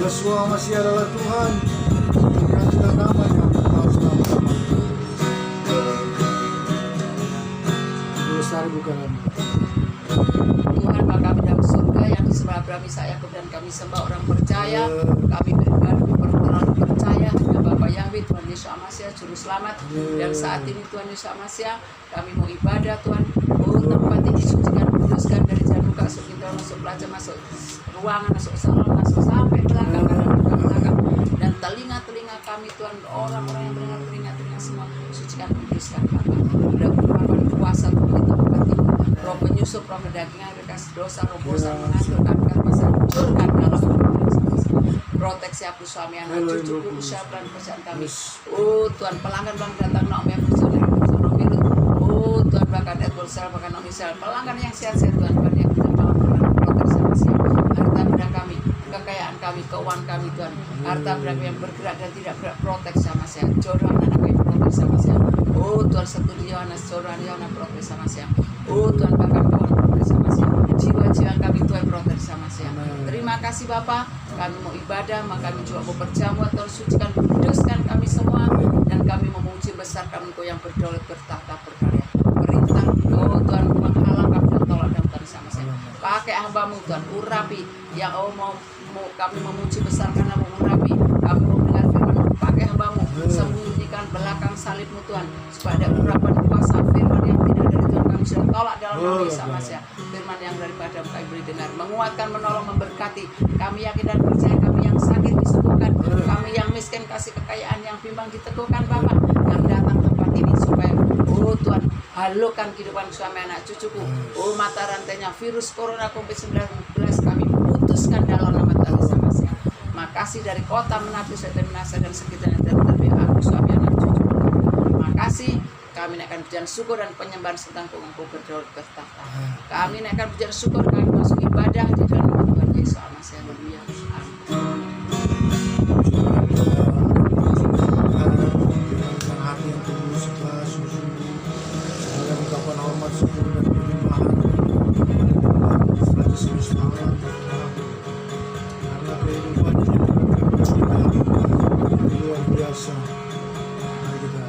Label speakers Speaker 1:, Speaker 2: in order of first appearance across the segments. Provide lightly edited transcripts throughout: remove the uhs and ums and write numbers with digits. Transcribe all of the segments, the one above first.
Speaker 1: Yeshua masih adalah Tuhan, berkatilah namanya, selama-lamanya. Lestari bukan
Speaker 2: Tuhan Bapa kami dalam surga yang disembah Abraham, Ishak, Yakub dan kami sembah orang percaya. Kami beribadah percaya hanya Bapa Yahweh, Tuhan Yesus Amasya, Juru Selamat. Dan saat ini Tuhan Yesus Amasya, kami mau ibadah Tuhan. Oh, tempat ini disucikan, kuduskan dari jalan buka, masuk kita, masuk pelajar, masuk ruangan, masuk salon, masuk sampai belakang kanan belakang. Dan telinga-telinga kami Tuhan, orang-orang yang mendengar telinga-telinga semua, sucikan, kuduskan Bapa. Mudah-mudahan kuasa Tuhan di tempat ini. Roh penyusup, roh kedagingan, bekas dosa, roh bosan, mengantuk, kami bisa hancurkan dalam proteksi aku suami anak cucuku usaha pelan pekerjaan kami. Oh Tuhan, pelanggan datang nak mempercayai biru. Oh Tuhan, bahkan Edward bahkan Omisal pelanggan yang sehat-sehat Tuhan, yang tidak mau proteksi masih harta benda kami, kekayaan kami, keuangan kami Tuhan, harta benda yang bergerak dan tidak bergerak, proteksi sama saya, jodoh anak kami, proteksi sama saya. Oh Tuhan, satu Yohanes, jodoh Yohanes, proteksi sama saya. Oh Tuhan, bahkan kawan proteksi sama saya, jiwa-jiwa kami Tuhan, proteksi sama saya. Terima kasih Bapak, kami mau ibadah, maka kami juga mau berjamuan, Tuhan sucikan, kuduskan kami semua, dan kami memuji besarkan Engkau yang berdaulat, bertahta, berkarya. Perintah, oh Tuhan, menghalang kami dan tolak dan Tuhan sama saya. Pakai hambamu Tuhan, urapi, yang mau kami memuji besarkan nama urapi, kami mau mendengar firman, pakai hambamu, sembunyikan belakang salibmu Tuhan, supaya ada urapan kuasa firman yang tidak dari Tuhan, kami sudah tolak dalam nama Yesus Amasya. Firman yang daripada kami beri dengar, menguatkan, menolong, memberkati. Kami yakin dan percaya, kami yang sakit disembuhkan, kami yang miskin kasih kekayaan, yang bimbang diteguhkan Bapak, yang datang tempat ini supaya oh Tuhan, halukan kehidupan suami anak cucuku. Oh mata rantainya virus corona COVID-19 kami putuskan dalam nama Tuhan Yesus Amasya. Makasih dari kota Menatu, Setenasa dan sekitarnya, terlebih aku suami anak cucuku. Makasih. Kami naikkan pujian syukur dan penyembahan tentang Engkau berdaulat bertahta. Kami naikkan pujian syukur, kami masuk ibadah di dalam nama Tuhan Yesus Amasya. Haleluya.
Speaker 1: hati yang tulus, ikhlas, sungguh-sungguh, dengan ungkapan hormat, syukur dan penyembahan, selalu semesta alam karena kehidupan kita luar biasa. Mari kita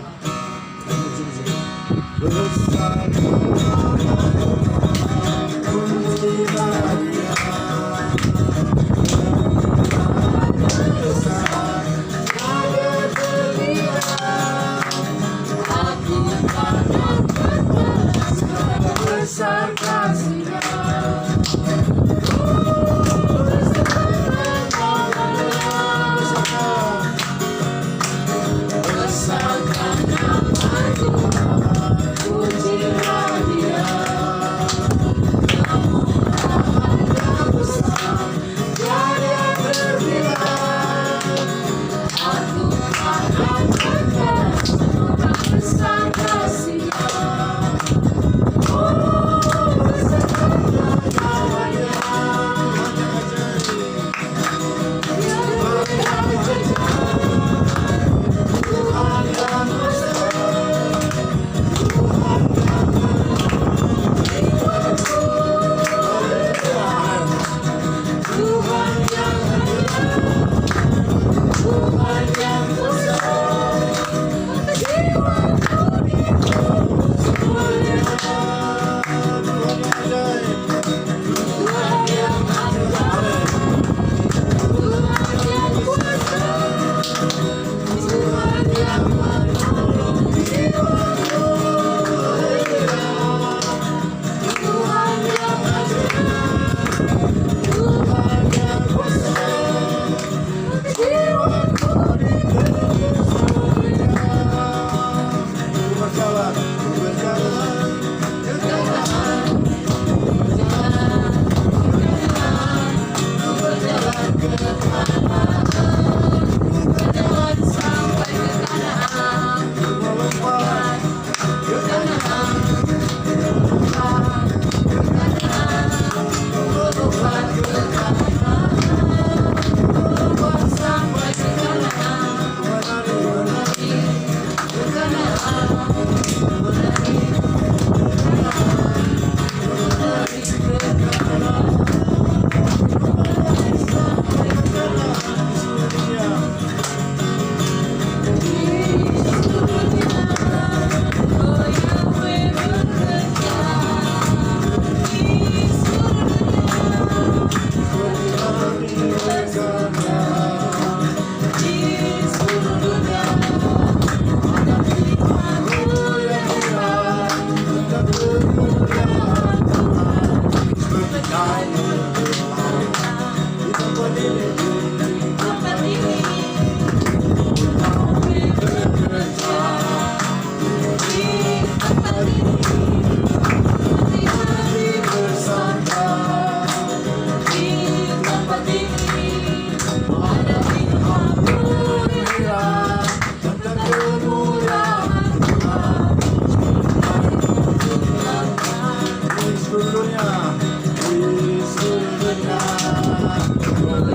Speaker 1: seluruhnya di seluruhnya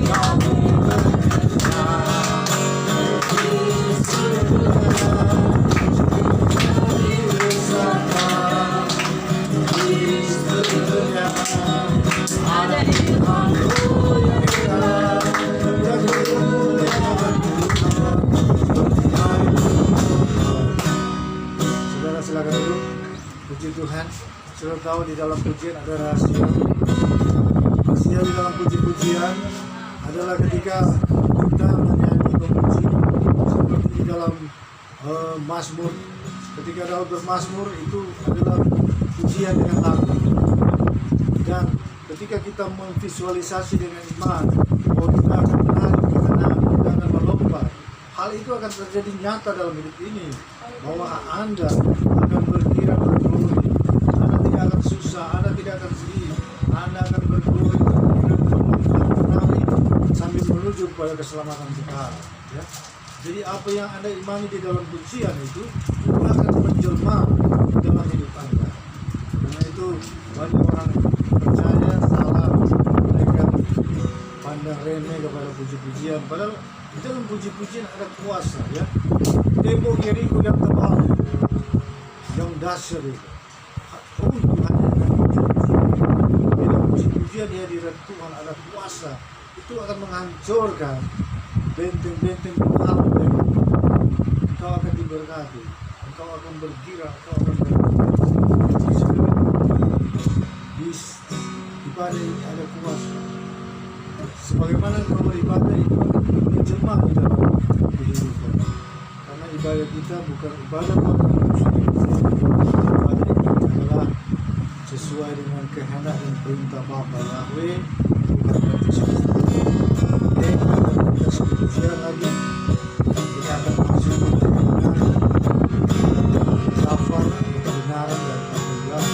Speaker 1: kamu bekerja di seluruhnya bersama di seluruhnya ada di kamu yang kita yang kemuliaan Saudara silakan duduk. Puji Tuhan. Saudara tahu di dalam pujian ada rahasia. Rahasia di dalam puji-pujian adalah ketika kita menyanyi memuji seperti di dalam Mazmur. Ketika Daud bermazmur itu adalah pujian dengan lagu. Dan ketika kita memvisualisasi dengan iman bahwa kita akan menari, kita akan melompat, hal itu akan terjadi nyata dalam hidup ini, bahwa Anda akan berkira berglori, Anda tidak akan susah, Anda tidak akan sedih, Anda akan berglori, menari sambil menuju kepada keselamatan kita. Ya. Jadi apa yang Anda imani di dalam pujian itu akan menjelma dalam hidup Anda. Karena itu banyak orang percaya salah, mereka pandang remeh kepada puji-pujian, padahal di dalam puji-pujian ada kuasa, ya. Tembok Yeriko yang tebal, yang dahsyat itu. Oh Tuhan, di dalam puji-pujian di hadirat Tuhan ada kuasa. Itu akan menghancurkan benteng-benteng malam. Engkau akan diberkati, engkau akan bergira, engkau akan di ibadah ini ada kuasa. Sebagaimana engkau beribadah itu akan menjelma di dalam kehidupan. Karena ibadah kita bukan ibadah buat manusia. Ibadah ini adalah sesuai dengan kehendak dan perintah Bapa Yahweh, bukan berarti sesuatu. Oke, kita sebutkan lagi. Kita akan masuk ke safar kebenaran dan kemuliaan.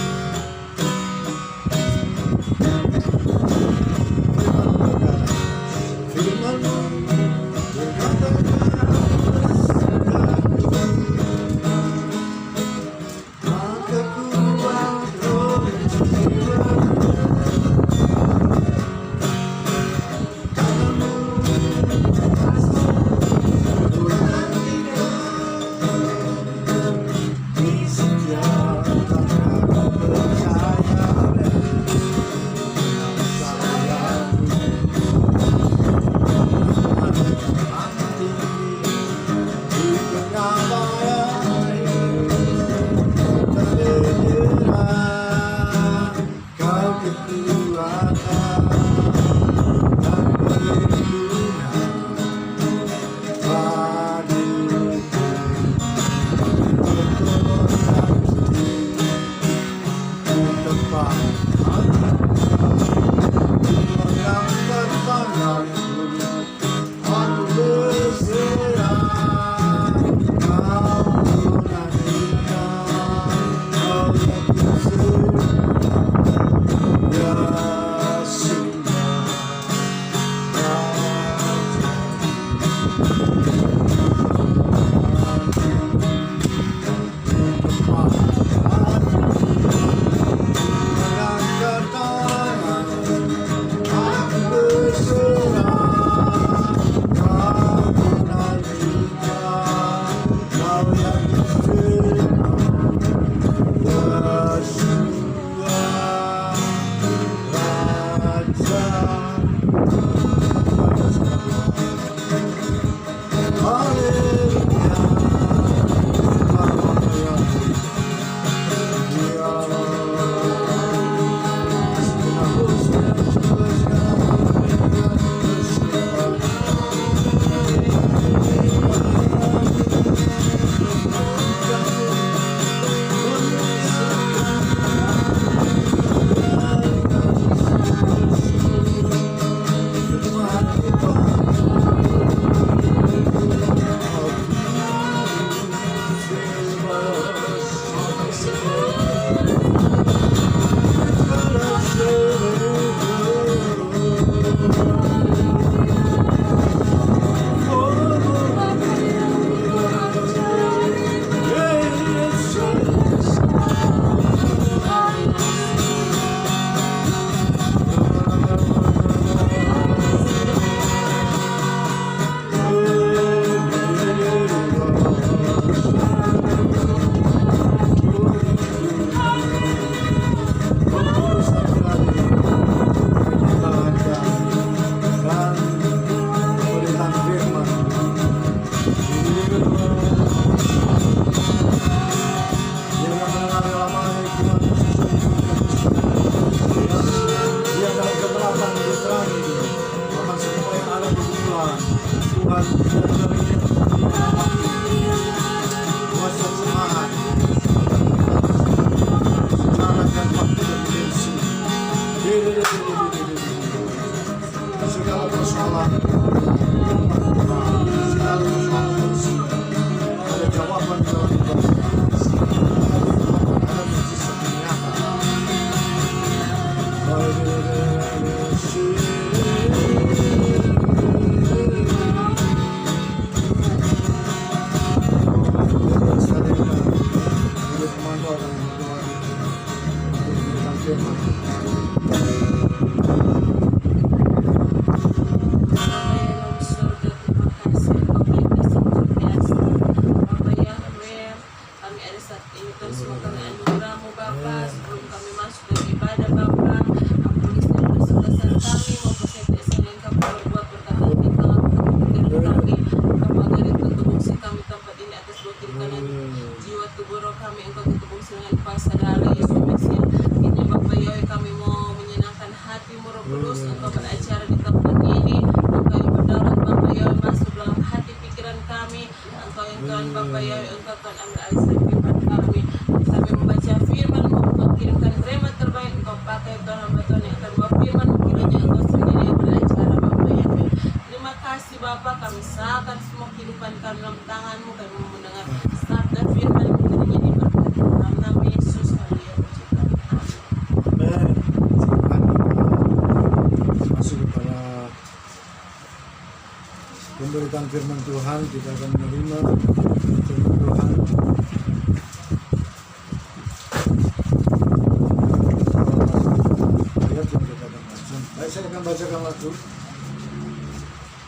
Speaker 1: Aku berserah. segala persoalan, segala persoalan ada jawaban dalam doa. Ada mujizat nyata.
Speaker 2: Jiwa tubuh roh kami engkau tutupung dengan kuasa darah Yesus Mesias. Ini Bapak Yahweh kami mau menyenangkan hati-Mu Roh Kudus. Engkau beracara di tempat ini. Engkau yang berdaulat Bapak Yahweh masuk dalam hati pikiran kami. Engkau yang Tuhan Bapak Yahweh, Engkau Tuhan ambil alih kehidupan kami. Kami membaca firman-Mu, Engkau kirimkan rema terbaik. Engkau pakai Tuhan hamba Tuhan yang akan bawa firman-Mu. Kiranya Engkau sendiri yang beracara Bapak Yahweh. Terima kasih Bapak, kami serahkan semua kehidupan kami dalam tangan-Mu. Kami mau mendengar sabda firman-Mu, kiranya diberkati dalam nama Yesus. Haleluya, puji Tuhan.
Speaker 1: Amin. Masuk kepada pemberitaan firman Tuhan, kita akan menerima firman Tuhan. Ayat yang kita akan baca. Baik, saya akan bacakan langsung.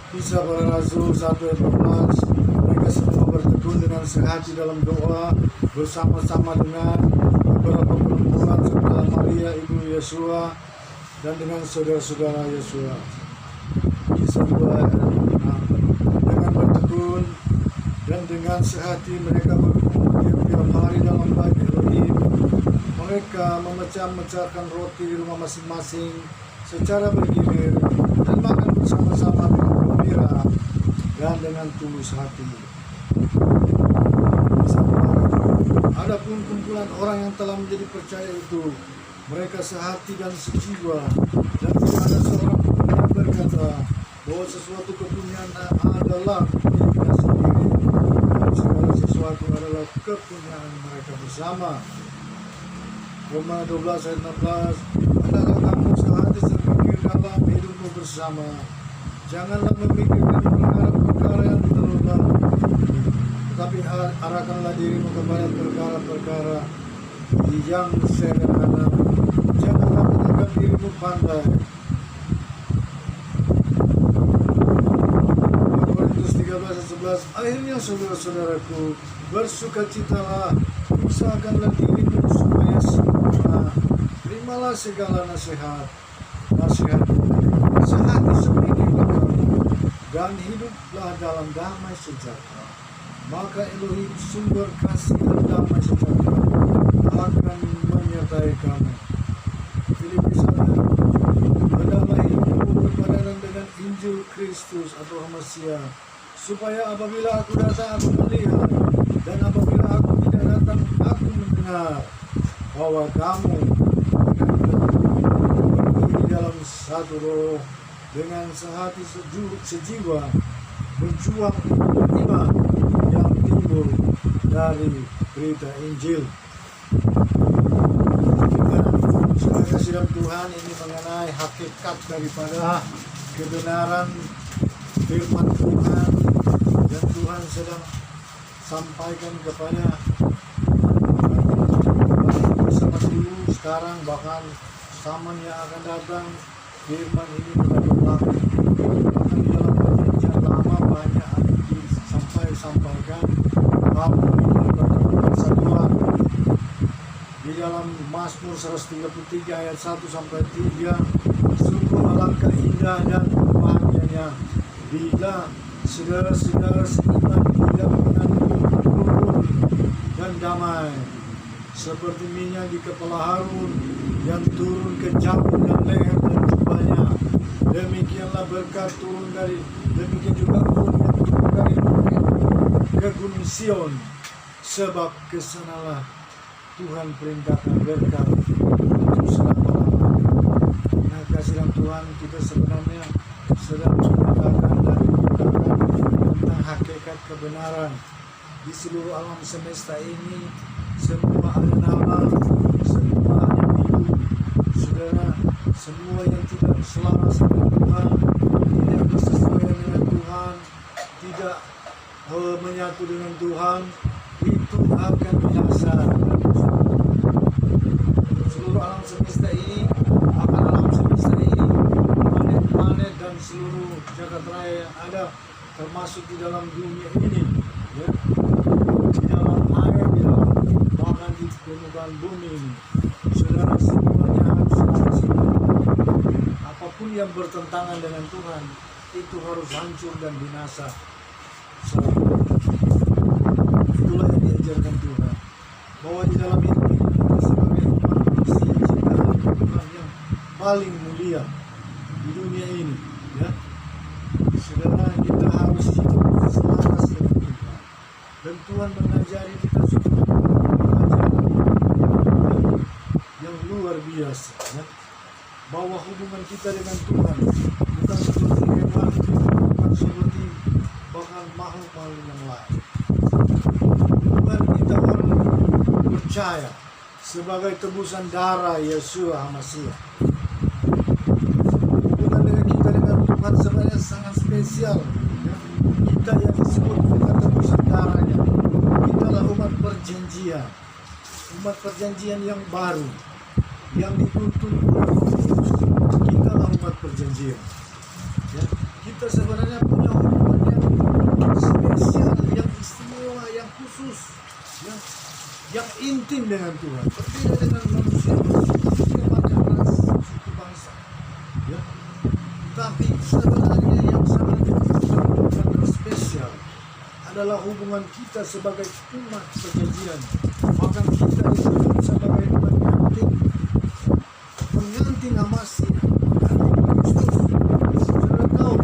Speaker 1: Kisah para Rasul 1:14. Mereka semua bertekun dengan sehati dalam doa bersama-sama dengan beberapa perempuan serta Maria ibu Yesua dan dengan saudara-saudara Yesua. Kisah 2 ayat 6. Dengan bertekun dan dengan sehati mereka berkumpul tiap hari dalam bait Elohim. Mereka memecah-mecahkan roti di rumah masing-masing secara bergilir dan makan bersama-sama dengan gembira dan dengan tulus hati. Adapun kumpulan orang yang telah menjadi percaya itu, mereka sehati dan sejiwa, dan tidak ada seorang pun yang berkata bahwa sesuatu kepunyaan adalah miliknya sendiri, dan segala sesuatu adalah kepunyaan mereka bersama. Roma 12 ayat 16. Hendaklah kamu sehati sepikir dalam hidupmu bersama. Janganlah memikirkan perkara-perkara yang terlupa, tetapi arahkanlah dirimu kepada perkara-perkara yang sederhana. Janganlah menganggap dirimu pandai. Korintus 13 ayat 11. Akhirnya saudara-saudaraku, bersukacitalah, usahakanlah dirimu supaya sempurna. Terimalah segala nasihat sehati sepikirlah kamu, dan hiduplah dalam damai sejahtera. Maka Elohim sumber kasih dan damai sejahtera akan menyertai kamu. Filipi 1. Hendaklah hidupmu berpadanan dengan Injil Kristus atau Mesias, supaya apabila aku datang aku melihat, dan apabila aku tidak datang aku mendengar bahwa kamu di dalam satu roh dengan sehati sejiwa berjuang untuk iman yang timbul dari berita Injil. Saudara kasih dalam Tuhan, ini mengenai hakikat daripada kebenaran firman Tuhan yang Tuhan sedang sampaikan kepada bersama dulu, sekarang, bahkan zaman yang akan datang. Firman ini benar-benar bahkan di dalam perjanjian lama banyak disampaikan. Persatuan di dalam Mazmur 133 ayat 1 sampai 3. Sungguh alangkah indah dan bahagianya bila saudara-saudara seiman tidak mengandung rukun dan damai, seperti minyak di kepala Harun yang turun ke janggut dan leher dan jubahnya. Demikianlah berkat turun dari, demikian juga turun yang turun dari ke gunung Sion, sebab kesanalah Tuhan perintahkan berkat untuk selama-lamanya. Maka kebenaran. Di seluruh alam semesta ini semua ada nama, semua ada hidup. Saudara, semua yang tidak selaras dengan Tuhan, tidak bersesuaian dengan Tuhan, tidak menyatu dengan Tuhan, itu akan binasa. Seluruh alam semesta ini, alam semesta ini, planet-planet dan seluruh jagat raya yang ada, termasuk di dalam dunia ini, ya, di dalam air, di dalam bahkan di permukaan bumi ini, saudara, semuanya harus selaras. Apapun yang bertentangan dengan Tuhan itu harus hancur dan binasa. Itulah yang diajarkan Tuhan, bahwa di dalam hidup ini kita sebagai umat manusia ciptaan Tuhan yang paling mulia di dunia ini, ya. Saudara, kita harus hidup selaras dengan Tuhan, dan Tuhan mengajari kita supaya ajaran yang luar biasa, ya. Bahwa hubungan kita dengan Tuhan bukan seperti hewan, bukan seperti bahkan makhluk-makhluk yang lain. Tuhan kita orang percaya sebagai tebusan darah Yesus HaMasiah. Hubungan dengan kita dengan Tuhan sebenarnya sangat spesial, ya. Kita yang disebut bukan tebusan darahnya, kita adalah umat perjanjian yang baru, yang dituntun oleh Roh Kudus. Kita adalah umat perjanjian, ya. Kita sebenarnya punya hubungan yang spesial, yang istimewa, yang khusus, ya, yang intim dengan Tuhan. Berbeda dengan manusia macam ras, suku bangsa, ya. Tapi sebenarnya yang sangat spesial adalah hubungan kita sebagai umat perjanjian. Bahkan kita disebut sebagai pengantin HaMasiah, pengantin Kristus. Saudara tahu,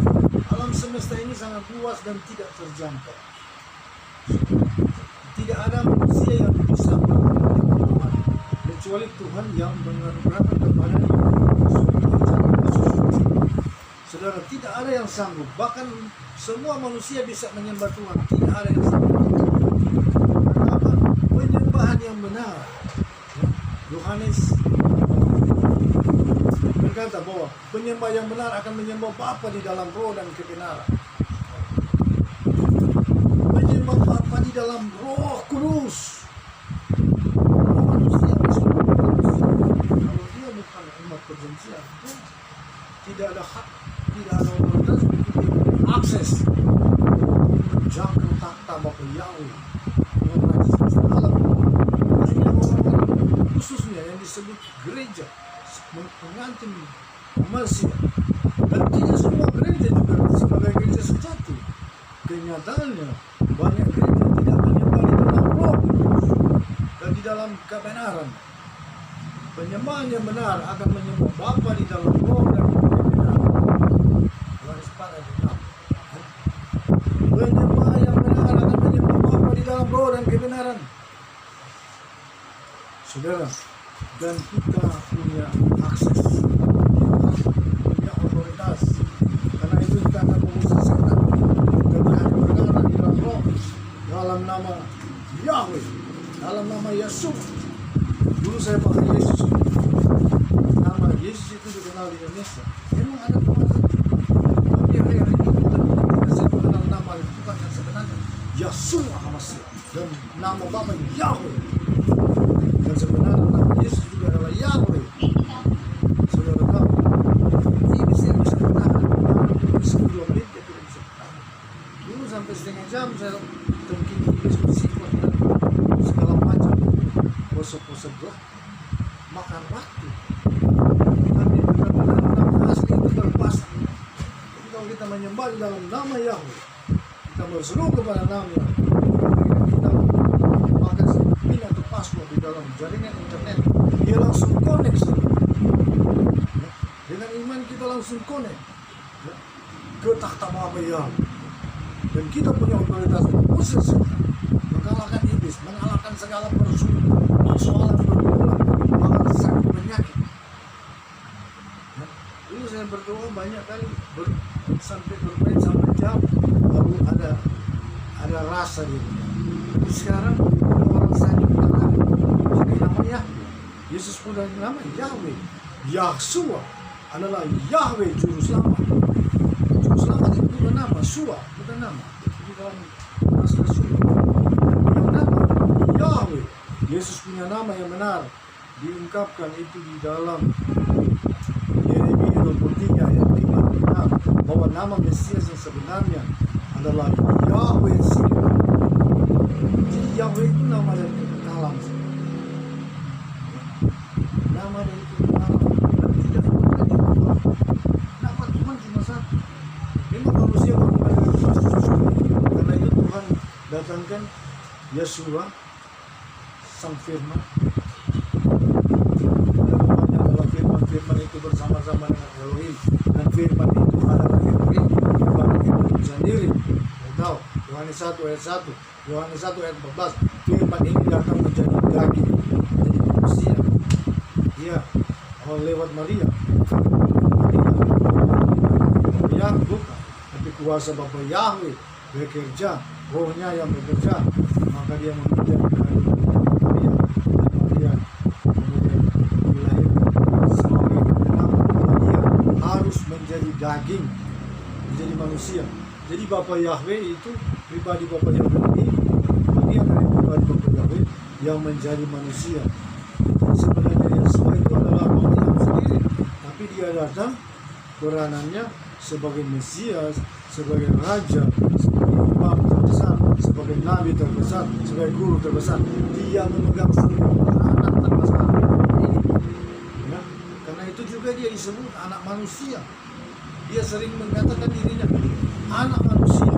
Speaker 1: alam semesta ini sangat luas dan tidak terjangkau. Tidak ada manusia yang bisa melakukan Tuhan kecuali Tuhan yang mengaruniakan kepadanya suatu ajaran khusus. Saudara, tidak ada yang sanggup. Bahkan semua manusia bisa menyembah Tuhan, tidak ada yang sanggup. Kenapa? Penyembahan yang benar, ya. Yohanes berkata bahwa penyembah yang benar akan menyembah Bapa di dalam roh dan kebenaran. Menyembah Bapa di dalam Roh Kudus. Manusia bisa kalau dia bukan umat perjanjian, tidak ada hak, tidak ada otoritas untuk akses menjangkau takhta Bapa Yahweh yang ada di semesta alam. Hanya orang-orang khususnya yang disebut gereja, pengantin HaMasiah. Dan tidak semua gereja juga sebagai gereja sejati. Kenyataannya banyak gereja tidak menyembah di dalam Roh dan di dalam kebenaran. Penyembahan yang benar akan menyembah Bapa di dalam Roh dan di kebenaran. Yohanes 4:6. Penyembahan yang benar akan menyembah Bapa di dalam Roh dan kebenaran. Saudara, dan kita punya akses, punya otoritas. Karena itu kita akan mengusir setan, kita berani berkata di dalam Roh, dalam nama Yahweh, dalam nama Yesus. Dulu saya pakai Yesus. Nama Yesus itu dikenal di Indonesia. Memang ada kuasa. Tapi hari-hari ini kita saya mengenal nama Tuhan yang sebenarnya Yesus HaMasiah dan nama Bapa Yahweh. Dan sebenarnya nama Yesus juga adalah Yahweh. Saudara tahu, ini bisa bertahan. Bisa 2 menit dia tidak bisa bertahan. Dulu sampai setengah jam saya terkini diskusi dan segala macam pose-pose doa, makan waktu. Tapi benar-benar nama asli itu berkuasa. Jadi kalau kita menyembah di dalam nama Yahweh, kita berseru kepada nama Yahweh, kita pakai PIN atau password di dalam jaringan internet, dia langsung connect. Ya. Dengan iman kita langsung connect, ya, ke takhta Bapa Yahweh. Dan kita punya otoritas mengusir setan, mengalahkan iblis, mengalahkan segala persoalan berulang, bahkan sakit penyakit. Ya. Dulu saya berdoa banyak kali sampai bermain sampai jam, baru ada ada rasa dia. Tapi sekarang orang saja bilang jadi namanya Yesus pun dari nama Yahweh. Yahshua adalah Yahweh juru selamat. Juru selamat itu bukan nama, Shua bukan nama. Itu di dalam bahasa Shua. Yang nama Yahweh. Yesus punya nama yang benar diungkapkan itu di dalam Yeremia 23 ayat 5 bahwa nama Mesias yang sebenarnya adalah Yahweh sendiri. Jadi Yahweh itu nama dari kekekalan. Nama dari kekekalan. Tidak pernah diubah. Nama Tuhan cuma satu. Memang manusia berubah dengan Yesus. Karena itu Tuhan datangkan Yeshua, Sang Firman. Firman itu bersama-sama dengan Elohim, dan firman itu adalah Elohim, bukan Elohim sendiri. Tahu Yohanes 1 ayat 1, Yohanes 1 ayat 14, firman ini datang menjadi daging, menjadi manusia. Iya, lewat Maria. Maria bukan, tapi kuasa Bapa Yahweh bekerja, rohnya yang bekerja, maka dia menjadi Maria. Maria kemudian dilahirkan sebagai nama dia harus menjadi daging, menjadi manusia. Jadi Bapa Yahweh itu pribadi Bapa Yahweh ini bagian dari pribadi Bapa Yahweh yang menjadi manusia. Sebenarnya Yesus itu adalah Bapa Yahweh sendiri, tapi dia datang peranannya sebagai Mesias, sebagai Raja, sebagai Imam terbesar, sebagai Nabi terbesar, sebagai Guru terbesar. Dia memegang seluruh anak terbesar ini. Ya, karena itu juga dia disebut anak manusia. Dia sering mengatakan dirinya anak manusia.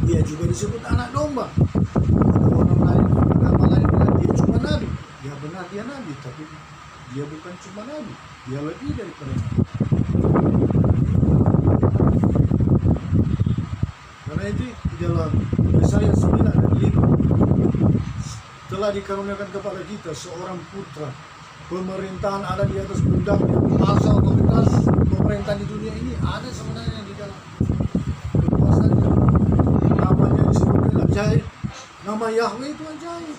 Speaker 1: Dia juga disebut anak domba. Ada orang lain, agama lain bilang dia cuma nabi. Ya benar dia nabi, tapi dia bukan cuma nabi. Dia lebih daripada nabi. Karena itu di dalam Yesaya 9 dan 5 telah dikaruniakan kepada kita seorang putra. Pemerintahan ada di atas pundaknya. Asal otoritas pemerintahan di dunia ini ada sebenarnya di dalam kekuasaannya. Namanya disebut ajaib. Nama Yahweh itu ajaib.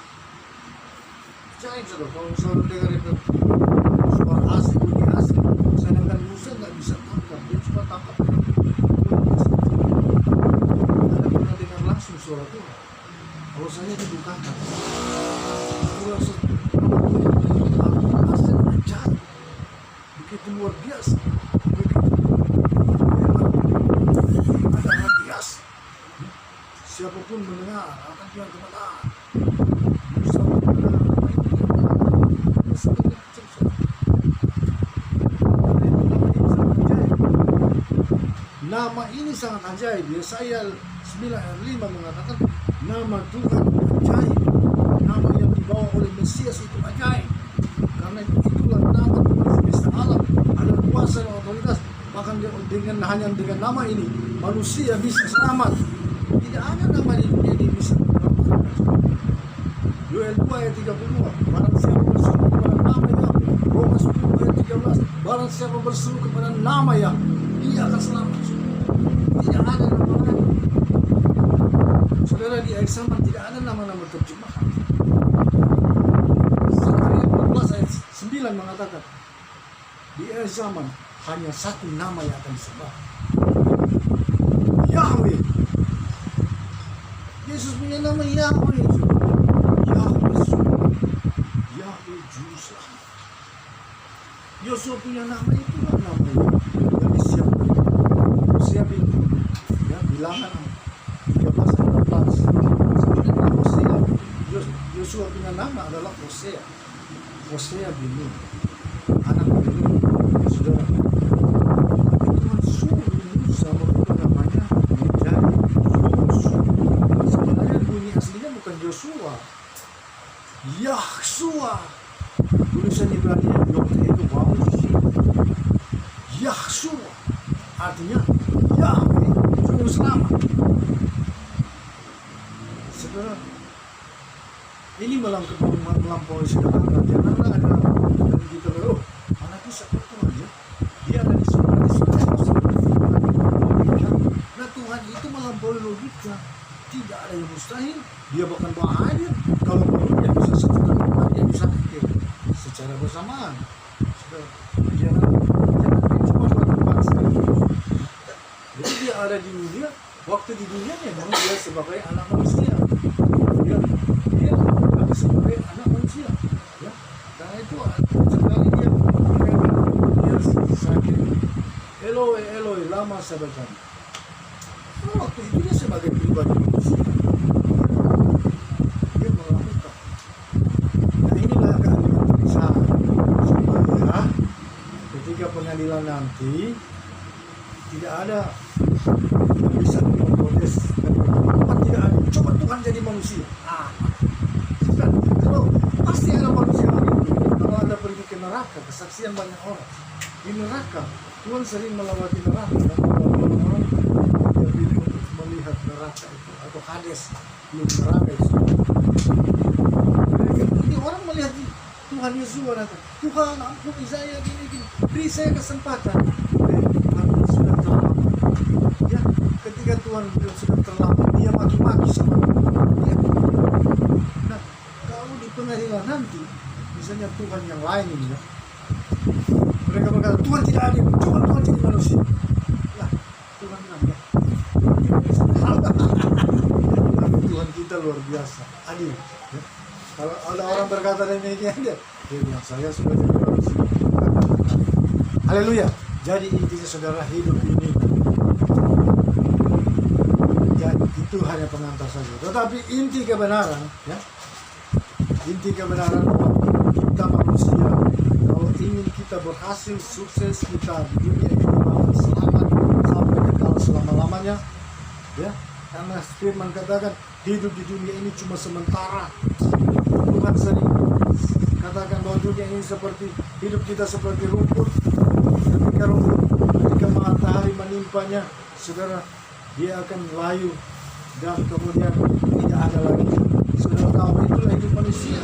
Speaker 1: Ajaib saudara. Kalau saudara dengar itu suara asing, bunyi asing, sedangkan Musa nggak bisa tangkap. Dia cuma tangkap. Anda pernah dengar langsung suara Tuhan? Kalau saya dibukakan. Begitu luar biasa, begitu hebat biasa. Siapapun mendengar akan bilang kepada Musa mendengar apa itu nama ini sangat ajaib. Yesaya 9 ayat 5 mengatakan nama Tuhan ajaib. Nama yang dibawa oleh Mesias itu ajaib. Karena itulah nama Tuhan semesta alam, ada kuasa dan otoritas. Bahkan hanya dengan nama ini manusia bisa selamat. Tidak ada nama di dunia ini bisa selamat. Yoel 2 ayat 32, barang siapa berseru kepada nama yang Roma 10 ayat 13, barang siapa berseru kepada nama yang dia akan selamat. Tidak ada nama lain. Saudara, di akhir zaman tidak ada nama-nama terjemahan. Zakaria 14 ayat 9 mengatakan di akhir zaman hanya satu nama yang akan disembah, Yahweh. Yesus punya nama Yahweh. Yahweh juru selamat. Yosua punya nama itu lah nama yang disiapkan. Siapin ya bilangan 13 ayat 14. Sebenarnya Hosea, Yosua punya nama adalah Hosea. Hosea bin Nun, anak bin Nun. Saudara, Tuhan suruh Musa merubah namanya menjadi Yosua. Sebenarnya bunyi aslinya bukan Yosua, Yahshua. Tulisan Ibrani itu bawah Yahshua, artinya Yahweh juru selamat. Saudara, ini melampaui segala janganlah ada dari kita anak itu siapa Tuhan ya? Dia ada di surga, di surga. Nah Tuhan itu melampaui logika. mustahil. Dia bahkan hadir kalau perlu dia bisa sebentar, dia bisa hadir secara bersamaan. Jangan cuma tempat sekali. Jadi dia ada di dunia, waktu di dunia memang dia sebagai anak manusia. Dia sebagai anak manusia. Ya. Karena itu sekali dia sakit. Eloi, Eloi, lama sabachthani. Waktu itu dia sebagai pribadi manusia. Dia melakukan. Nah inilah keadilan terpisah. Supaya ketika pengadilan nanti tidak ada yang bisa memprotes. Kenapa tidak ada? Coba Tuhan jadi manusia. Kalau pasti ada manusia lagi. Kalau Anda pergi ke neraka, kesaksian banyak orang di neraka. Tuhan sering melewati neraka dan orang dia pilih untuk melihat neraka itu atau Hades, belum neraka itu. Ini orang melihat Tuhan Yesus berkata, Tuhan ampuni saya gini, beri saya kesempatan. Sudah terlambat. Ya, ketika Tuhan sudah terlambat, dia maki-maki sama dia. Nah, kalau di pengadilan nanti, misalnya Tuhan yang lain ini ya, mereka berkata, Tuhan tidak adil, coba Tuhan jadi manusia. Lah, Tuhan bilang, ya, Tuhan kita luar biasa, adil. Ya. Kalau ada orang berkata demikian, dia bilang, saya sudah jadi manusia. Haleluya. Jadi intinya saudara, hidup ini jadi itu hanya pengantar saja. Tetapi inti kebenaran, ya, inti kebenaran bahwa kita manusia, kalau ingin kita berhasil, sukses kita di dunia ini, selamat sampai kekal selama-lamanya, ya, karena firman katakan hidup di dunia ini cuma sementara. Tuhan sering katakan bahwa dunia ini seperti hidup kita seperti rumput. Ketika matahari menimpanya, saudara, dia akan layu dan kemudian tidak ada lagi. Saudara tahu itulah hidup manusia.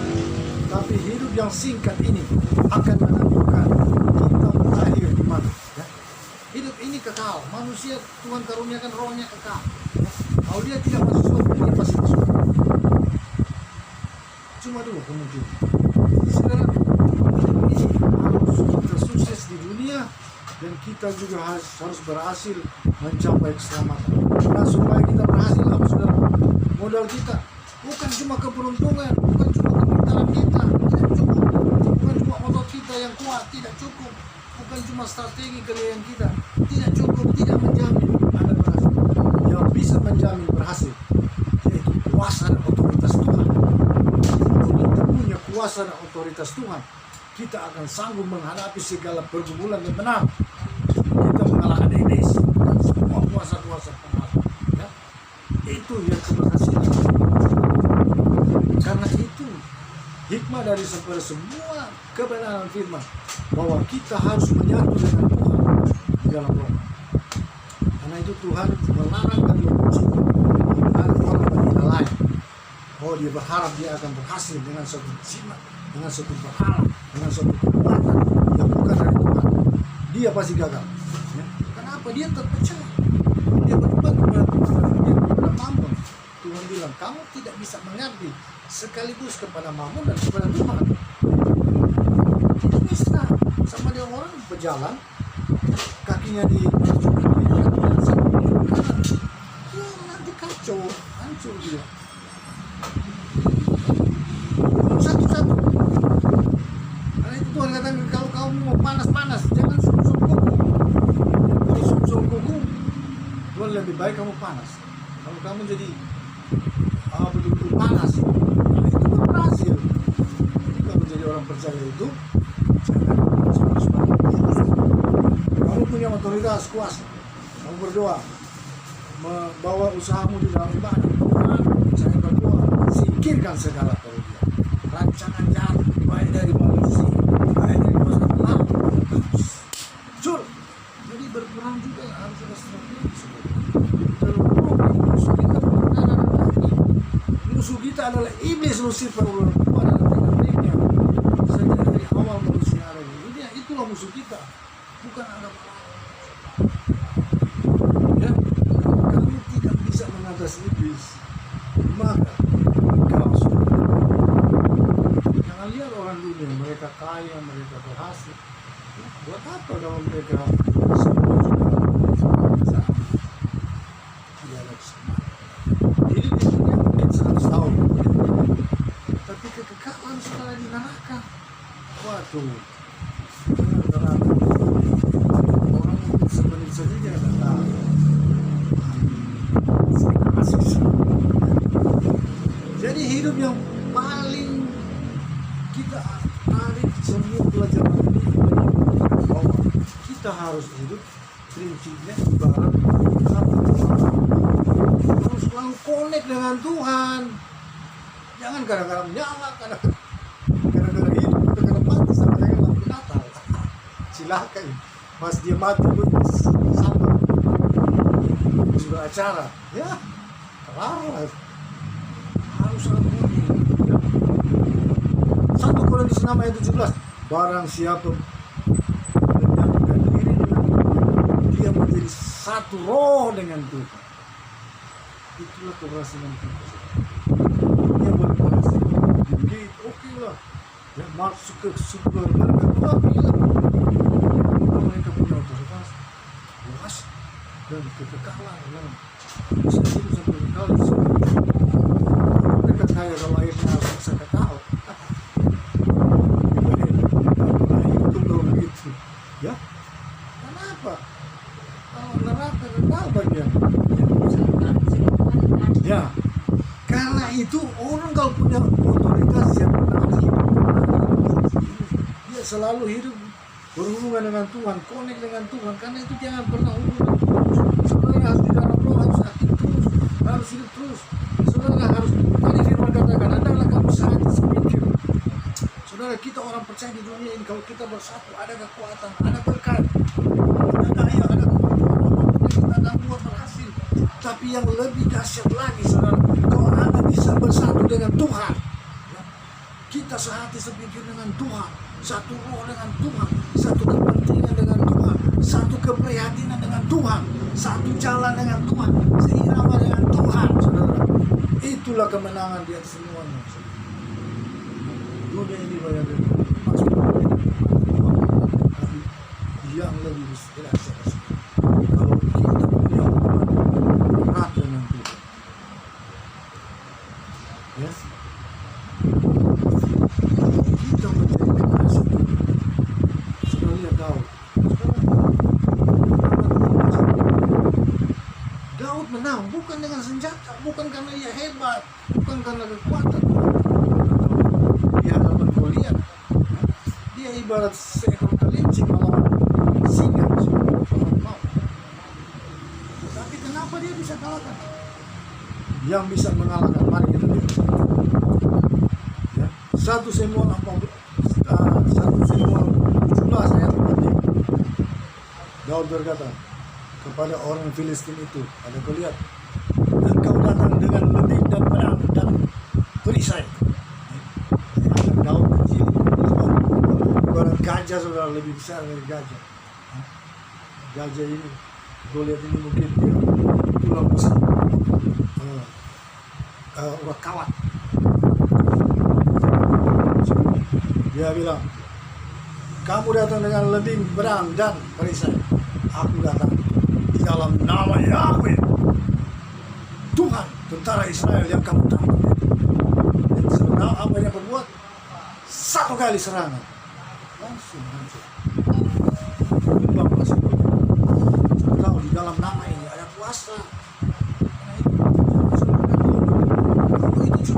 Speaker 1: Tapi hidup yang singkat ini akan menentukan kita berakhir di mana. Ya. Hidup ini kekal. Manusia Tuhan karuniakan rohnya kekal. Ya. Kalau dia tidak masuk surga, dia pasti masuk. Cuma dua kemungkinan. Saudara, ini harus kita sukses di dunia dan kita juga harus berhasil mencapai keselamatan. Nah, supaya kita berhasil, apa saudara? Modal kita bukan cuma keberuntungan, bukan cuma kepintaran kita, tidak cukup. Bukan cuma otot kita yang kuat, tidak cukup. Bukan cuma strategi kalian kita, tidak cukup, tidak menjamin Anda berhasil. Yang bisa menjamin berhasil yaitu kuasa dan otoritas Tuhan. Kalau kita punya kuasa dan otoritas Tuhan, kita akan sanggup menghadapi segala pergumulan dan menang. Kita mengalahkan iblis dan semua kuasa-kuasa pengaruh. Ya. Itu yang keberhasilan. Karena itu hikmah dari semua kebenaran firman bahwa kita harus menyatu dengan Tuhan di dalam roh. Karena itu Tuhan melarang dan memuji orang berbeda lain. Oh, dia berharap dia akan berhasil dengan suatu jimat, dengan suatu berhala, dengan suatu kekuatan yang bukan dari Tuhan. Dia pasti gagal. Ya. Kenapa? Dia terpecah. Dia berubah kepada Mammon. Tuhan bilang, kamu tidak bisa mengabdi sekaligus kepada Mammon dan kepada Tuhan. Tidak bisa. Sama dia orang berjalan, kakinya di ya nanti kacau, hancur dia. Satu-satu. Karena itu Tuhan katakan, kalau kamu mau panas-panas, jangan sum-sum kuku. Kalau sum-sum kuku, Tuhan lebih baik kamu panas. Kalau kamu jadi betul-betul panas, itu berhasil. Jadi kalau jadi orang percaya itu, jangan sum-sum. Kamu punya otoritas, kuasa. Kamu berdoa, membawa usahamu di dalam ibadah. Tuhan, saya berdoa, singkirkan segala kerugian. Rancangan jahat, baik dari manusia, baik dari kuasa Allah, hancur. Jadi berperang juga harus ada strategi. Dalam musuh kita berkenalan dengan hati. Musuh kita adalah iblis, Lucifer, adalah tekniknya. Sejak dari awal manusia ada di dunia, itulah musuh kita, bukan ada lain. Ya, kami tidak bisa mengatasi iblis. maka kau sudah. Jangan lihat orang dunia, mereka kaya, mereka berhasil. Buat apa kalau mereka semua sudah tidak ada keselamatan? Hidup di dunia mungkin 100 tahun, tapi kekekalan sudah di neraka. Waduh, neraka. Orang itu semenit saja jangan tahu. Jadi hidup yang paling kita tarik semua pelajaran ini bahwa kita harus hidup prinsipnya ibarat harus selalu connect dengan Tuhan. Jangan kadang-kadang nyala, kadang-kadang hidup, kadang-kadang mati sama dengan lampu Natal. Silakan, pas dia mati pun sama sudah acara, ya kelar. Harus ampuni. 1 Korintus 6 ayat 17, barang siapa menyatukan diri dengan dia menjadi satu roh dengan Tuhan, itulah keberhasilan kita. Dia boleh berhasil jadi oke lah ya, masuk ke surga mereka mereka punya otoritas luas dan kekekalan ya. Bisa hidup sampai kekal. Mereka kaya kalau airnya bisa kekal. Itu kalau begitu ya. Kenapa? Kalau neraka kekal bagian ya. Karena itu orang kalau punya otoritas yang benar, dia selalu hidup berhubungan dengan Tuhan, connect dengan Tuhan. Karena itu jangan pernah hubungan. Saudara harus di dalam roh, harus aktif terus, harus hidup terus. Saudara harus, tadi firman katakan, adalah kamu sehati sepikir. Saudara, kita orang percaya di dunia ini, kalau kita bersatu, ada kekuatan, ada berkat, ada daya, ada kemampuan, kita akan buat berhasil. Tapi yang lebih dahsyat lagi, saudara, kalau Anda bisa bersatu dengan Tuhan, ya, kita sehati sepikir dengan Tuhan, satu roh dengan Tuhan, satu kepentingan dengan Tuhan, satu keprihatinan dengan Tuhan, satu jalan dengan Tuhan, seirama dengan Tuhan, saudara. Itulah kemenangan di atas semuanya. Dunia ini banyak yang masuk, tapi yang lebih besar kalau kita punya hubungan erat dengan Tuhan, ya, kita menjadi kekasih. Sudah lihat Daud menang bukan dengan senjata, bukan karena dia hebat, bukan karena kekuatan. Di hadapan Goliat, dia ibarat seekor kelinci melawan singa. Tapi kenapa dia bisa kalahkan? Yang bisa mengalahkan, mari kita lihat. Ya, 1 Samuel 17 ayat 4. Daud berkata kepada orang Filistin itu, ada Goliat, engkau datang dengan lenting dan pedang dan perisai. Daud kecil, ibarat gajah, saudara, lebih besar dari gajah. Gajah ini, Goliat ini mungkin dia tulang pusat, urat kawat. Dia bilang, kamu datang dengan lenting, pedang dan perisai. Aku datang di dalam nama Yahweh, Tuhan tentara Israel yang kamu tahu. Dan sebenarnya apa yang berbuat? 1 kali serangan langsung hancur. Tumbang masih tahu di dalam nama ini ada kuasa. Itu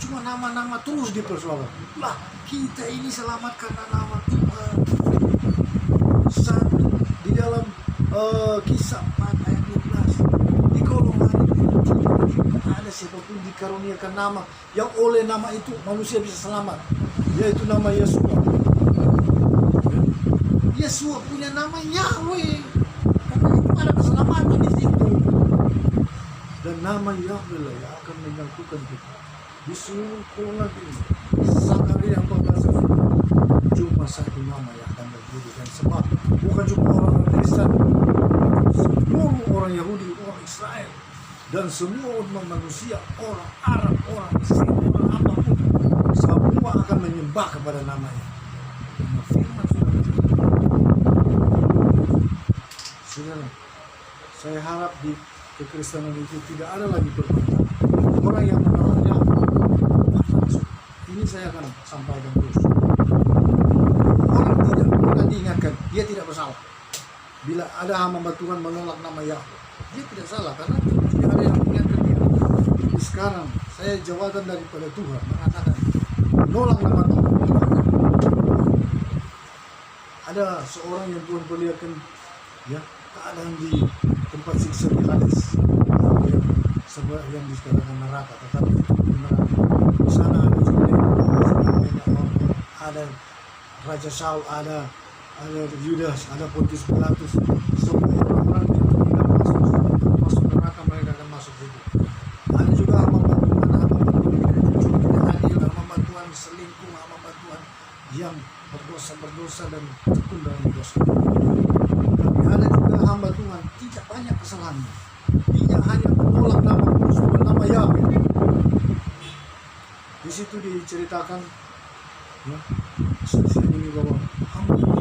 Speaker 1: cuma nama-nama terus dipersoalkan. Lah, kita ini selamat karena nama Tuhan. Satu di dalam Kisah 4 ayat 12, di golongan itu tidak ada siapapun dikaruniakan nama yang oleh nama itu manusia bisa selamat, yaitu nama Yesua. Yesua punya nama Yahweh, karena itu ada keselamatan di situ. Dan nama Yahweh lah yang akan menyatukan kita di seluruh golongan ini. Zakaria 14 cuma satu nama yang akan berdirikan, sebab bukan cuma orang Kristen, seluruh orang Yahudi, orang Israel, dan semua umat manusia, orang Arab, orang Mesir, orang apapun, semua akan menyembah kepada namanya. Karena firman sudah saudara, saya harap di kekristenan itu tidak ada lagi perbuatan orang yang menolaknya. Ini saya akan sampaikan terus. Orang tidak pernah diingatkan, dia tidak bersalah. Bila ada hamba Tuhan menolak nama Yahweh, dia tidak salah karena tidak ada yang mengingatkan dia. Jadi sekarang saya jawatan daripada Tuhan mengatakan menolak nama Tuhan. Ada seorang yang Tuhan perlihatkan ya keadaan di tempat siksa di Hades, yang dikatakan neraka, tetapi itu neraka. Di sana ada juga ada Raja Saul, ada Yudas, ada Pontius Pilatus. Semua orang-orang yang tidak masuk neraka, mereka akan masuk situ. Ada juga hamba Tuhan tidak adil, hamba Tuhan selingkuh, hamba Tuhan yang berdosa dan tekun dalam dosa. Tapi ada juga hamba Tuhan tidak banyak kesalahannya. Dia hanya menolak nama kudus, nama Yahweh. Di situ diceritakan ya, saksi ini bahwa hamba Tuhan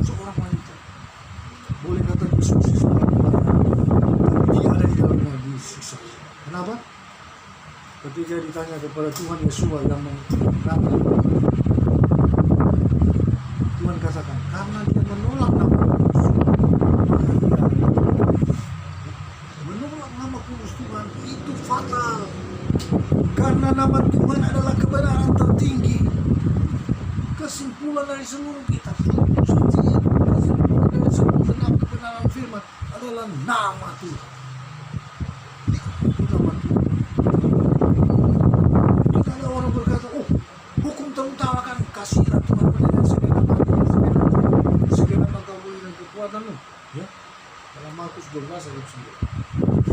Speaker 1: seorang wanita boleh kata disukses, tapi dia ada di dalamnya disiksa. Kenapa? Ketika ditanya kepada Tuhan Yesua yang mengatakan, Tuhan katakan karena dia menolak nama kudus, menolak nama kudus Tuhan itu fatal. Karena nama Tuhan adalah kebenaran tertinggi. Kesimpulan dari seluruh kitab suci dari seluruh kebenaran firman adalah nama Tuhan. Itu nama Tuhan. Jika ada orang berkata, oh hukum terutamakan kasihlah Tuhan dengan segenap akal budi dan kekuatanmu. Ya, dalam Markus 12 ayat 9.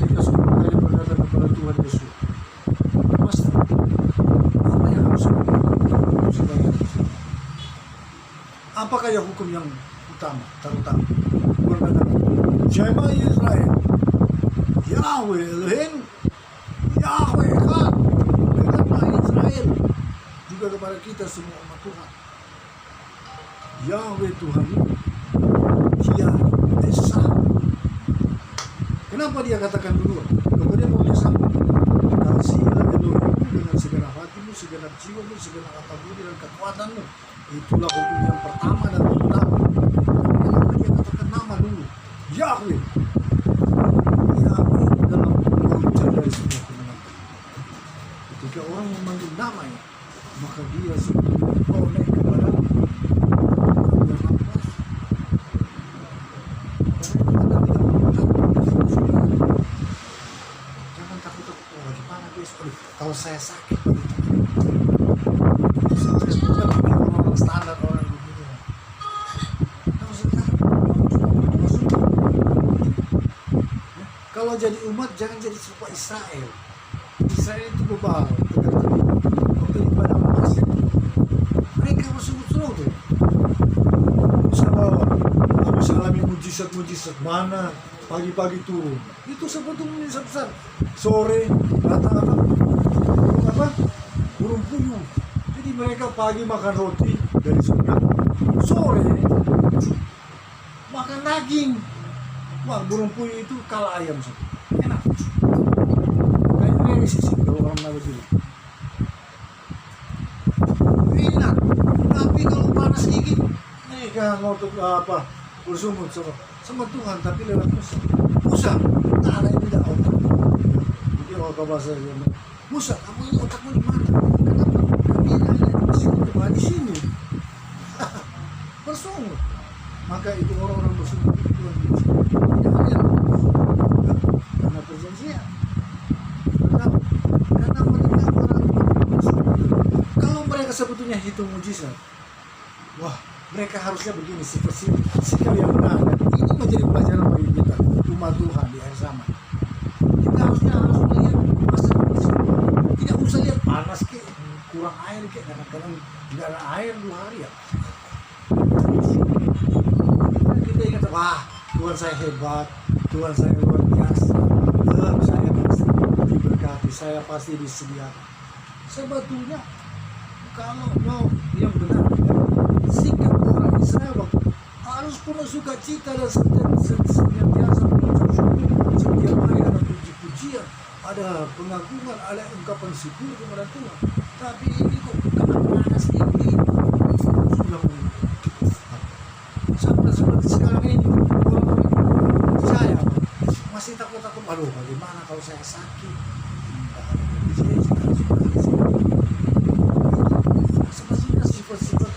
Speaker 1: Ketika semua kali berkata kepada Tuhan Yesus, Master, apa yang harus apakah ya hukum yang utama, terutama? Tuhan katakan, Shema Yisrael, Yahweh Elohim, Yahweh Echad. Dengarlah Israel, juga kepada kita semua umat Tuhan. Yahweh Tuhan, Dia Esa. Kenapa dia katakan dulu? Kemudian mau disambung, kasihlah Elohimmu dengan segenap hatimu, segenap jiwamu, segenap akal budi dan kekuatanmu. Itulah hukum yang pertama dan utama. Kenapa dia katakan nama dulu? Yahweh. Yahweh adalah puncak dari semua kemenangan. Ketika orang memanggil namanya, maka dia sebetulnya connect kepada jangan takut-takut. Oh, gimana guys? Kalau saya sakit, orang standar orang begitu. Kalau jadi umat jangan jadi serupa Israel. Israel itu bebal, waktu ibadah masjid mereka bersungguh-sungguh tuh. Bisa bawa, habis alami mujizat mana pagi-pagi turun. Itu sebetulnya besar. Sore datang burung puyuh. Jadi mereka pagi makan roti dari surga, sore makan daging. Wah, burung puyuh itu kalah ayam sih. Enak. Kayaknya sih kalau orang Nabi bilang. Enak. Tapi kalau panas dikit, mereka ngotot apa? Bersumut sama Tuhan, tapi lewat Musa. Musa, tak ada yang tidak otak. Jadi kalau bahasa dia, Musa, kamu ini otakmu di mana? Kenapa? Kami hanya di sini. Bersungut. Maka itu orang-orang bersungut itu Tuhan Yesus. Tidak hanya karena perjanjian. Karena mereka orang bersungut. Kalau mereka sebetulnya hitung mujizat, wah, mereka harusnya begini, sikap yang benar. Ini menjadi pelajaran bagi kita, umat Tuhan di akhir zaman. Kita harus melihat masa kondisi. Tidak usah lihat panas kayak kurang air kayak kadang-kadang tidak ada air 2 hari ya. Kita ingat, wah Tuhan saya hebat, Tuhan saya luar biasa, saya pasti diberkati, saya pasti disediakan. Sebetulnya kalau mau yang benar, sikap orang Israel harus penuh sukacita dan senantiasa mengucap syukur. Setiap hari ada puji-pujian, ada pengagungan, ada ungkapan syukur kepada Tuhan. Tapi ini kok panas ini sudah sampai seperti sekarang ini orang percaya masih takut-takut. Aduh, bagaimana kalau saya sakit? Sebenarnya sifat-sifat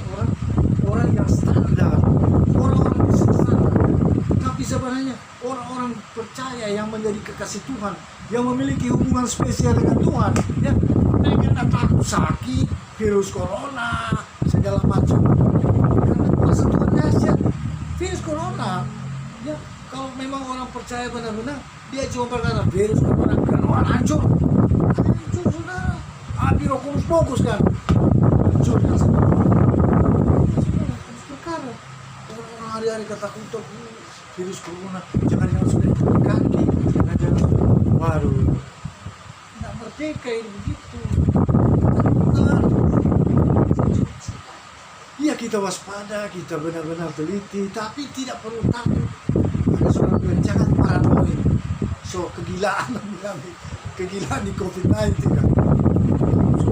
Speaker 1: orang yang standar, orang-orang yang standar. Tapi sebenarnya orang-orang percaya yang menjadi kekasih Tuhan, yang memiliki hubungan spesial dengan Tuhan, ya mereka tidak takut sakit, virus corona, segala macam. Karena kuasa Tuhan dahsyat. Virus corona, ya kalau memang orang percaya benar-benar, dia cuma berkata virus corona keluar hancur, saudara. Api roh kudus fokus kan, hancur kan saudara. Perkara orang hari-hari ketakutan virus corona, jangan-jangan sudah ikut kaki, jangan-jangan waduh, tidak merdeka ini begitu. Iya, kita waspada, kita benar-benar teliti, tapi tidak perlu takut. Ada seorang bilang jangan paranoid. So kegilaan di COVID-19 kan. So,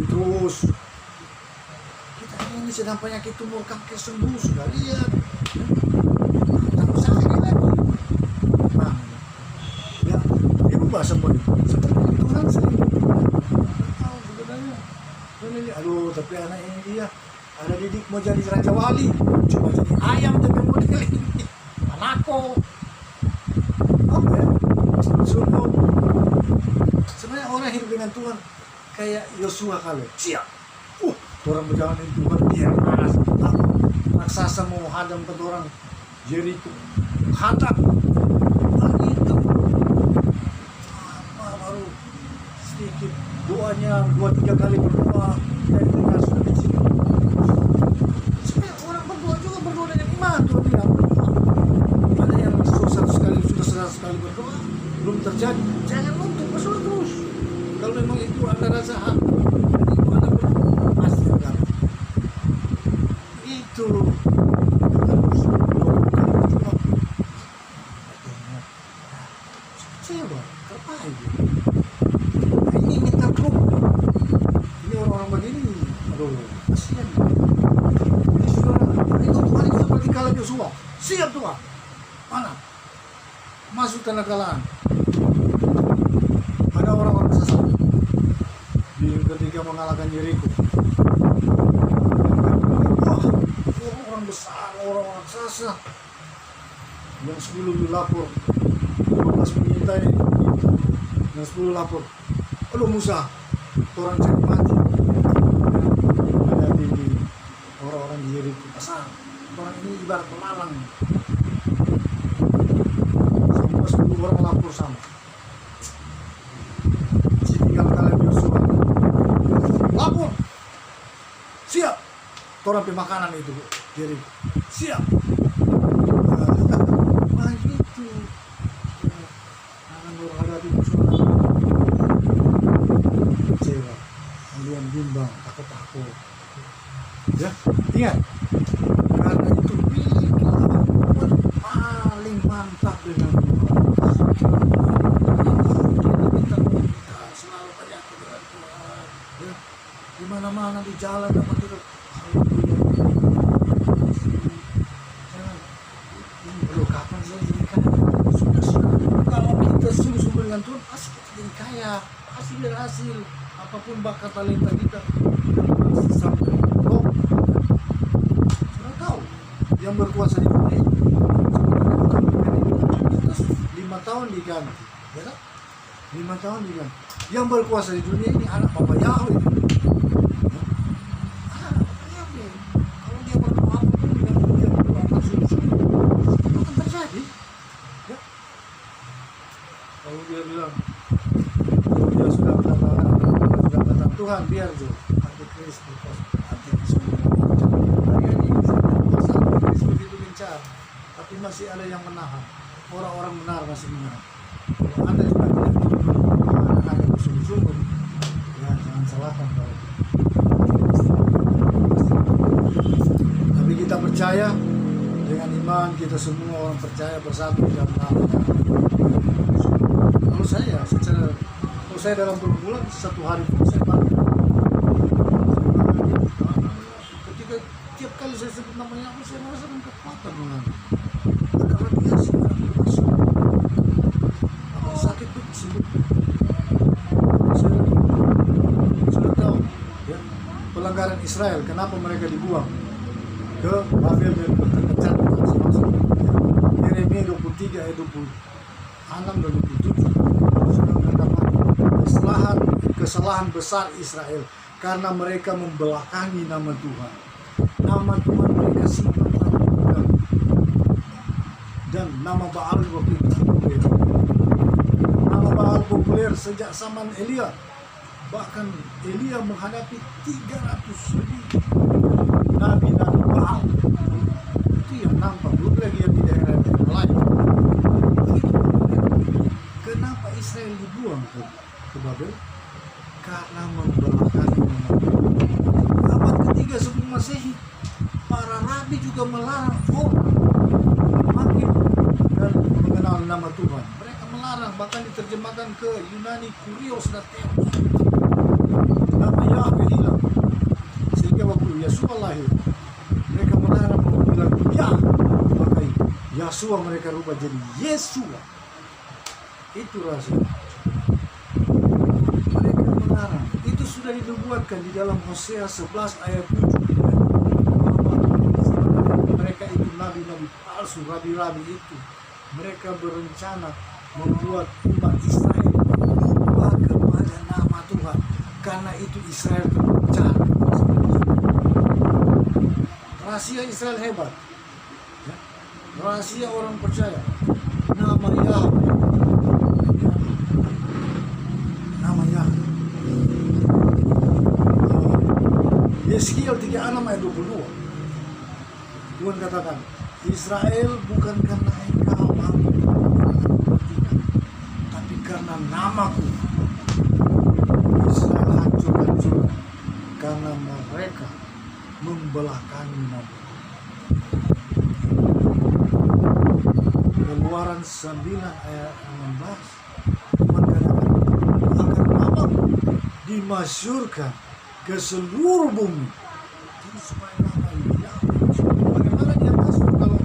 Speaker 1: terus kita ini sedang penyakit tumor kanker sembuh, sudah lihat. Tak usah lagi. Nah, ya, dirubah semua itu. Seperti Tuhan sendiri. Tahu sebenarnya. Aduh, tapi anak ini dia ada didik mau jadi raja wali, cuma jadi ayam dengan model ini. Anako. Apa ya? Semua. Sebenarnya orang hidup dengan Tuhan kayak Yosua kalau siap. Orang berjalan dengan Tuhan dia panas. Raksasa mau hadam ke orang Jericho. Hadap. Itu. Baru sedikit doanya 2-3 kali berdoa dari Tuhan sudah kecil. Orang berdoa juga berdoa dengan iman. Tuhan bilang ada yang sudah 100 kali berdoa belum terjadi, jangan nuntut, berdoa terus. Kalau memang itu Anda rasa hak, itu Anda berdoa pasti akan itu harus berdoa. Kecewa, terpakai. Ini minta grup. Ini orang-orang begini, aduh, kasihan. Jadi saudara, itu Tuhan itu seperti kala Yosua. Siap Tuhan. Mana? Masuk tanah Kanaan. Ada orang-orang sesat ketika mengalahkan Jericho. Wah, orang besar, orang-orang raksasa yang 10 dilapor, 15 mengintai, yang 10 lapor. Aduh Musa, orang cari mati. Ada di orang-orang di Jericho besar. Orang ini ibarat pelalang. Semua 10 orang lapor sama. Tinggal kalian Yosua. Lapor. Siap. Orang pemakanan itu, Jericho. Siap. Nah gitu. Jangan berhadapi musuh. Kecewa. Kalian bimbang, takut-takut. Ya, ingat. Karena itu pilih paling mantap dengan Tuhan. Kita selalu banyak dengan Tuhan. Ya, di mana-mana di jalan dapat itu. Jangan. Ini kapan saya jadi kaya? Sudah. Kalau kita sungguh-sungguh dengan Tuhan, pasti kita jadi kaya, pasti berhasil. Apapun bakat talenta kita pasti sampai. Oh, sudah tahu yang berkuasa di dunia ini. Terus 5 tahun diganti, ya kan? 5 tahun diganti. Yang berkuasa di dunia ini anak Bapa Yahweh. Kalau dia berdoa pun dia berdoa sungguh-sungguh, itu akan terjadi. Ya. Kalau dia bilang, kalau dia sudah datang Tuhan biar tuh antikristus begitu gencar, tapi tapi masih ada yang menahan. Orang-orang benar masih menahan. Kalau Anda juga tidak tahu ada bersungguh-sungguh, ya jangan salahkan kalau. Tapi kita percaya dengan iman kita semua orang percaya bersatu dalam nama. Kalau saya dalam berbulan satu hari pun saya bangkit. Ketika tiap kali saya sebut namanya aku, saya merasakan kekuatan mengalir. Ada radiasi dalam masuk. Apa sakit itu sembuh. Saya sudah tahu ya, pelanggaran Israel, kenapa mereka dibuang ke Babel dan terkecat sama-sama. Yeremia 23 ayat 26 dan 27 sudah mengatakan kesalahan besar Israel karena mereka membelakangi nama Tuhan. Nama Tuhan mereka simpan dan nama Baal waktu itu populer. Nama Baal populer sejak zaman Elia. Bahkan Elia menghadapi 300 lebih nabi-nabi Baal. Itu yang nampak, belum lagi yang di daerah-daerah lain. Kenapa Israel dibuang ke Babel? Karena membelakangi nama Tuhan. Abad ketiga sebelum Masehi, para rabi juga melarang orang memanggil dan mengenal nama Tuhan. Mereka melarang, bahkan diterjemahkan ke Yunani Kurios dan Theos. Nama Yahweh hilang. Sehingga waktu Yesua lahir, mereka melarang bilang Yah, maka Yesua mereka rubah jadi Yesua. Itu rahasia. Mereka melarang. Itu sudah dinubuatkan di dalam Hosea 11 ayat 7. Mereka itu nabi-nabi palsu, rabi-rabi itu. Mereka berencana membuat umat Israel lupa kepada nama Tuhan. Karena itu Israel terpecah. Rahasia Israel hebat. Ya. Rahasia orang percaya. Nama Yahweh. Ya. Nama Yahweh. Yeskiel 36 ayat 22. Tuhan katakan, Israel bukan karena engkau aku, tapi karena namaku. Israel hancur-hancur karena mereka membelakangi nama. Keluaran 9 ayat 16. Tuhan katakan, agar namaku dimasyurkan ke seluruh bumi. Jadi supaya nama ini bagaimana dia masuk kalau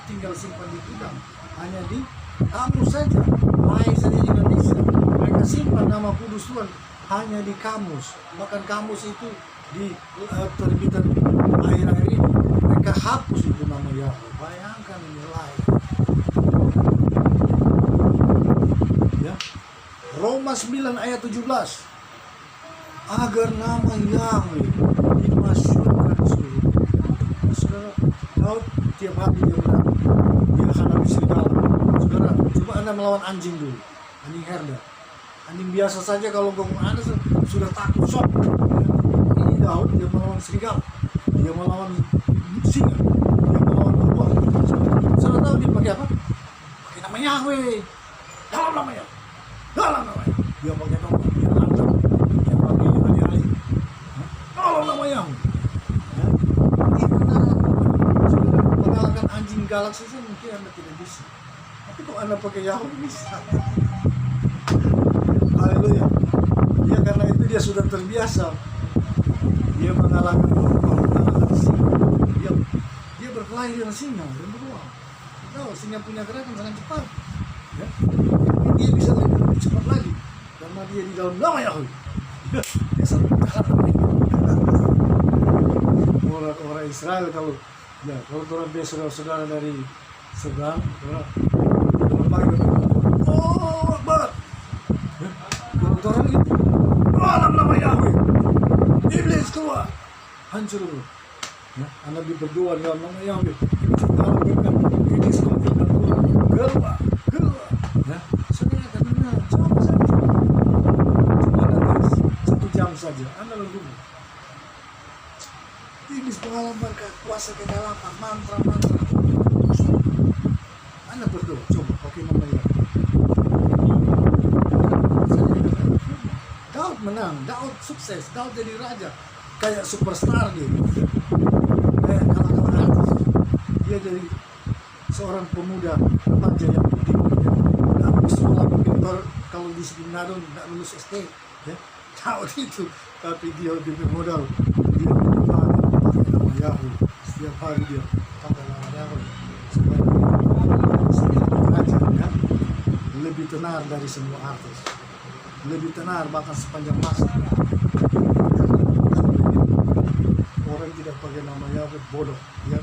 Speaker 1: tinggal simpan di gudang? Hanya di kamus saja. Lain saja di Indonesia. Mereka simpan nama kudus Tuhan hanya di kamus. Bahkan kamus itu di terbitan akhir-akhir ini mereka hapus itu nama Yahweh. Bayangkan ini lain. Ya. Roma 9 ayat 17. Agar nama Yahweh dimasyurkan seluruh. Saudara, Daud tiap hari dia berapa? Dia hadapi serigala. Saudara, coba Anda melawan anjing dulu. Anjing herder. Anjing biasa saja kalau gabung Anda sudah takut shock. Ini Daud, dia melawan serigala. Dia melawan singa. Dia melawan beruang. Saudara tahu dia pakai apa? Pakai nama Yahweh. Dalam namanya. Dalam namanya. Dia pakai tongkat. Dia hantam. Dia pakai alih-alih. Dalam nama Yahweh. Mengalahkan anjing galak saja mungkin Anda tidak bisa. Tapi kok Anda pakai Yahweh bisa. Haleluya. Ya karena itu dia sudah terbiasa. Dia mengalahkan beruang, mengalahkan singa. Dia berkelahi dengan singa dan beruang. Tahu singa punya gerakan sangat cepat. Ya. Tapi dia bisa lebih cepat lagi karena dia di dalam nama Yahweh. Dia satu kalah. Orang Israel kalau orang dia saudara dari seberang, oh Akbar, kalau orang itu, dalam nama Yahweh, iblis keluar, hancur dulu. Ya, Anda berdoa dalam nama Yahweh, iblis keluar, keluar. Ya, saudara katanya coba saja, cuma ada 1 jam saja, Anda lalu. Iblis pengalaman kuasa kegelapan, mantra-mantra. Anda berdoa, coba pakai nama Yahweh. Daud menang, Daud sukses, Daud jadi raja, kayak superstar dia, kayak kalah-kalah artis. Dia jadi seorang pemuda remaja yang penting, ya. Daud sekolah pintar, kalau di Manado tidak lulus SD, ya. Daud itu, tapi dia demi modal, dia pakai nama Yahweh. Setiap hari dia pakai nama Yahweh supaya jadi raja, ya. Lebih tenar dari semua artis, lebih tenar bahkan sepanjang masa. Orang tidak pakai nama Yahweh bodoh, ya.